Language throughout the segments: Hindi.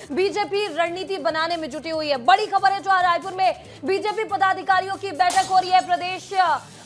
बीजेपी रणनीति बनाने में जुटी हुई है। बड़ी खबर है, जो रायपुर में बीजेपी पदाधिकारियों की बैठक हो रही है। प्रदेश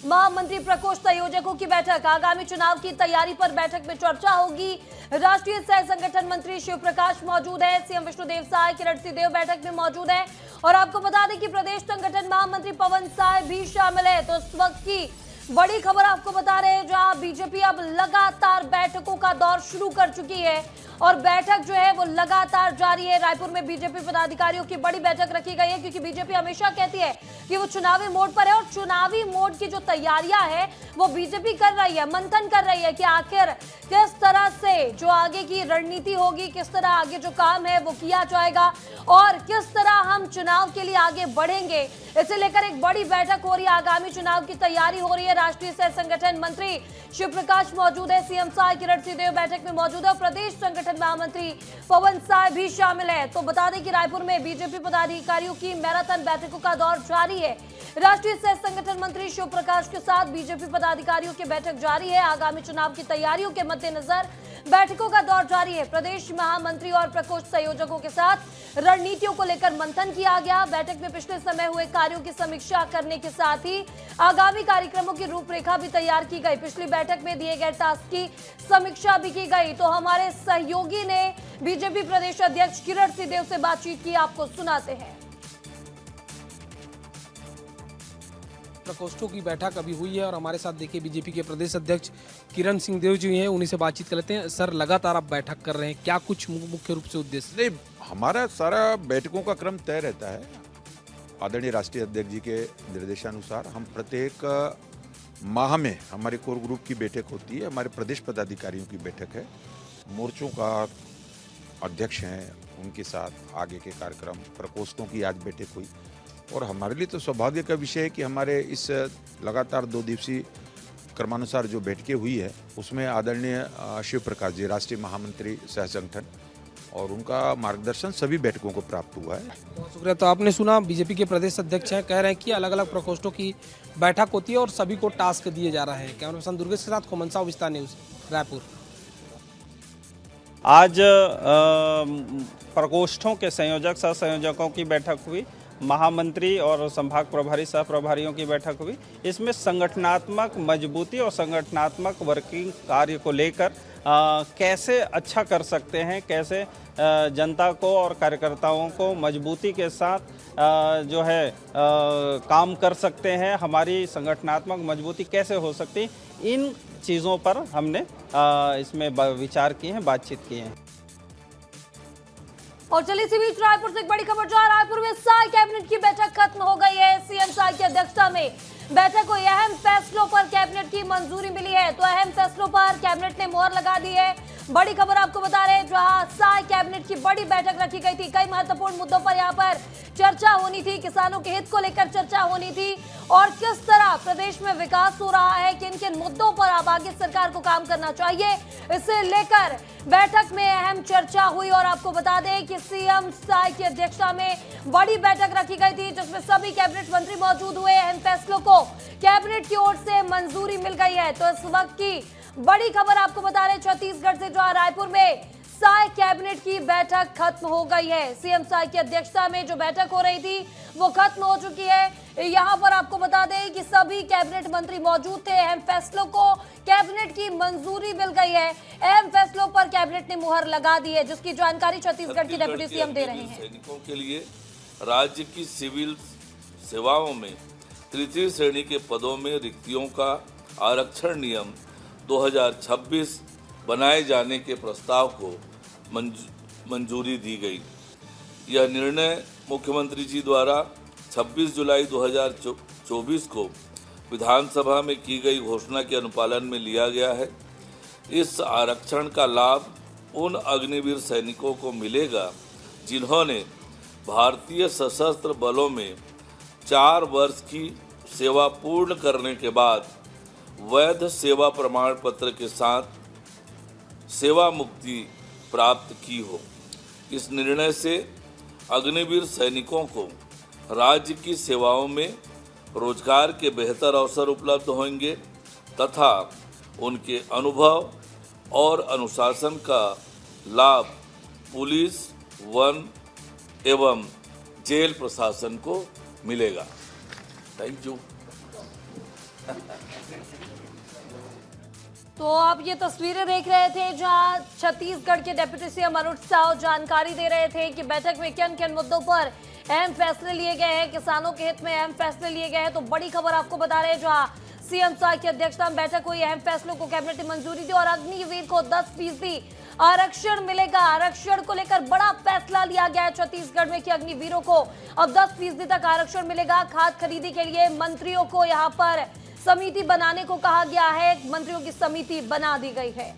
महामंत्री प्रकोष्ठ संयोजकों की बैठक, आगामी चुनाव की तैयारी पर बैठक में चर्चा होगी। राष्ट्रीय सह संगठन मंत्री शिव प्रकाश मौजूद है, सीएम विष्णुदेव साय, किरण सिंहदेव बैठक में मौजूद है। और आपको बता दें कि प्रदेश संगठन महामंत्री पवन साय भी शामिल है। तो इस वक्त की बड़ी खबर आपको बता रहे हैं, जहां बीजेपी अब लगातार बैठकों का दौर शुरू कर चुकी है और बैठक जो है वो लगातार जारी है। रायपुर में बीजेपी पदाधिकारियों की बड़ी बैठक रखी गई है, क्योंकि बीजेपी हमेशा कहती है कि वो चुनावी मोड पर है और चुनावी मोड की जो तैयारियां है वो बीजेपी कर रही है, मंथन कर रही है कि आखिर किस तरह से जो आगे की रणनीति होगी, किस तरह आगे जो काम है वो किया जाएगा और किस तरह हम चुनाव के लिए आगे बढ़ेंगे। इसे लेकर एक बड़ी बैठक हो रही है, आगामी चुनाव की तैयारी हो रही है। राष्ट्रीय सह संगठन मंत्री शिव प्रकाश मौजूद है, सीएम साय, किरण सिंहदेव बैठक में मौजूद है और प्रदेश संगठन महामंत्री पवन साय भी शामिल है। तो बता दें कि रायपुर में बीजेपी पदाधिकारियों की मैराथन बैठकों का दौर जारी है। राष्ट्रीय सह संगठन मंत्री शिव प्रकाश के साथ बीजेपी पदाधिकारियों की बैठक जारी है। आगामी चुनाव की तैयारियों के मद्देनजर बैठकों का दौर जारी है। प्रदेश महामंत्री और प्रकोष्ठ संयोजकों के साथ रणनीतियों को लेकर मंथन किया गया। बैठक में पिछले समय हुए कार्यों की समीक्षा करने के साथ ही आगामी कार्यक्रमों की रूपरेखा भी तैयार की गई। पिछली बैठक में दिए गए टास्क की समीक्षा भी की गई। तो हमारे सहयोगी ने बीजेपी प्रदेश अध्यक्ष किरण सिंहदेव से बातचीत की, आपको सुनाते हैं। प्रकोष्ठों की बैठक अभी हुई है और हमारे साथ देखिए बीजेपी के प्रदेश अध्यक्ष किरण सिंहदेव जी हैं, उन्हीं से बातचीत कर लेते हैं। सर, लगातार आप बैठक कर रहे हैं, क्या कुछ मुख्य रूप से उद्देश्य? नहीं, हमारा सारा बैठकों का क्रम तय रहता है। आदरणीय राष्ट्रीय अध्यक्ष जी के निर्देशानुसार हम प्रत्येक माह में हमारे कोर ग्रुप की बैठक होती है, हमारे प्रदेश पदाधिकारियों की बैठक है, मोर्चों का अध्यक्ष हैं, उनके साथ आगे के कार्यक्रम, प्रकोष्ठों की आज बैठक हुई। और हमारे लिए तो सौभाग्य का विषय है कि हमारे इस लगातार 2 दिवसीय क्रमानुसार जो बैठकें हुई है उसमें आदरणीय शिव प्रकाश जी, राष्ट्रीय महामंत्री सह संगठन, और उनका मार्गदर्शन सभी बैठकों को प्राप्त हुआ है। बहुत शुक्रिया। तो आपने सुना, बीजेपी के प्रदेश अध्यक्ष हैं, कह रहे हैं कि अलग अलग प्रकोष्ठों की बैठक होती है और सभी को टास्क दिए जा रहे हैं। कैमरा पर्सन दुर्गेश के साथ खोमन साहु, विस्तार न्यूज, रायपुर। आज प्रकोष्ठों के संयोजक सह संयोजकों की बैठक हुई, महामंत्री और संभाग प्रभारी सह प्रभारियों की बैठक हुई। इसमें संगठनात्मक मजबूती और संगठनात्मक वर्किंग कार्य को लेकर कैसे अच्छा कर सकते हैं, कैसे जनता को और कार्यकर्ताओं को मजबूती के साथ जो है काम कर सकते हैं, हमारी संगठनात्मक मजबूती कैसे हो सकती, इन चीज़ों पर हमने इसमें विचार किए हैं, बातचीत की है। और चलिए इसी बीच रायपुर से एक बड़ी खबर, जो रायपुर में साय कैबिनेट की बैठक खत्म हो गई है। सीएम साय की अध्यक्षता में बैठक हुई, अहम फैसलों पर कैबिनेट की मंजूरी मिली है। तो अहम फैसलों पर कैबिनेट ने मोहर लगा दी है। बड़ी खबर आपको बता रहे हैं, जहां साय कैबिनेट की बड़ी बैठक रखी गई थी। कई महत्वपूर्ण मुद्दों पर यहां पर चर्चा होनी थी, किसानों के हित को लेकर चर्चा होनी थी और किस तरह प्रदेश में विकास हो रहा है, किन किन मुद्दों पर अब आगे सरकार को काम करना चाहिए, इसे लेकर बैठक में अहम चर्चा हुई। और आपको बता दें कि सीएम साय की अध्यक्षता में बड़ी बैठक रखी गई थी, जिसमें सभी कैबिनेट मंत्री मौजूद हुए। अहम फैसलों को कैबिनेट की ओर से मंजूरी मिल गई है। तो इस वक्त की बड़ी खबर आपको बता रहे, छत्तीसगढ़ से, जो रायपुर में साय कैबिनेट की बैठक खत्म हो गई है। सीएम साय की अध्यक्षता में जो बैठक हो रही थी वो खत्म हो चुकी है। यहां पर आपको बता दें कि सभी कैबिनेट मंत्री मौजूद थे। अहम फैसलों को कैबिनेट की मंजूरी मिल गई है। अहम फैसलों पर कैबिनेट ने मुहर लगा दी है, जिसकी जानकारी छत्तीसगढ़ की डिप्टी सीएम दे रहे हैं। सैनिकों के लिए राज्य की सिविल सेवाओं में तृतीय श्रेणी के पदों में रिक्तियों का आरक्षण नियम 2026 बनाए जाने के प्रस्ताव को मंजूरी दी गई। यह निर्णय मुख्यमंत्री जी द्वारा 26 जुलाई 2024 को विधानसभा में की गई घोषणा के अनुपालन में लिया गया है। इस आरक्षण का लाभ उन अग्निवीर सैनिकों को मिलेगा जिन्होंने भारतीय सशस्त्र बलों में 4 वर्ष की सेवा पूर्ण करने के बाद वैध सेवा प्रमाण पत्र के साथ सेवा मुक्ति प्राप्त की हो। इस निर्णय से अग्निवीर सैनिकों को राज्य की सेवाओं में रोजगार के बेहतर अवसर उपलब्ध होंगे तथा उनके अनुभव और अनुशासन का लाभ पुलिस, वन एवं जेल प्रशासन को मिलेगा। Thank you. तो आप ये तस्वीरें देख रहे थे जहां छत्तीसगढ़ के डिप्टी सीएम अरुण साव जानकारी दे रहे थे कि बैठक में किन किन मुद्दों पर अहम फैसले लिए गए हैं, किसानों के हित में अहम फैसले लिए गए हैं। तो बड़ी खबर आपको बता रहे हैं, जहां सीएम साव की अध्यक्षता में बैठक हुई, अहम फैसलों को कैबिनेट ने मंजूरी दी और अग्निवीर को 10% आरक्षण मिलेगा। आरक्षण को लेकर बड़ा फैसला लिया गया है छत्तीसगढ़ में कि अग्निवीरों को अब 10% तक आरक्षण मिलेगा। खाद खरीदी के लिए मंत्रियों को यहां पर समिति बनाने को कहा गया है, मंत्रियों की समिति बना दी गई है।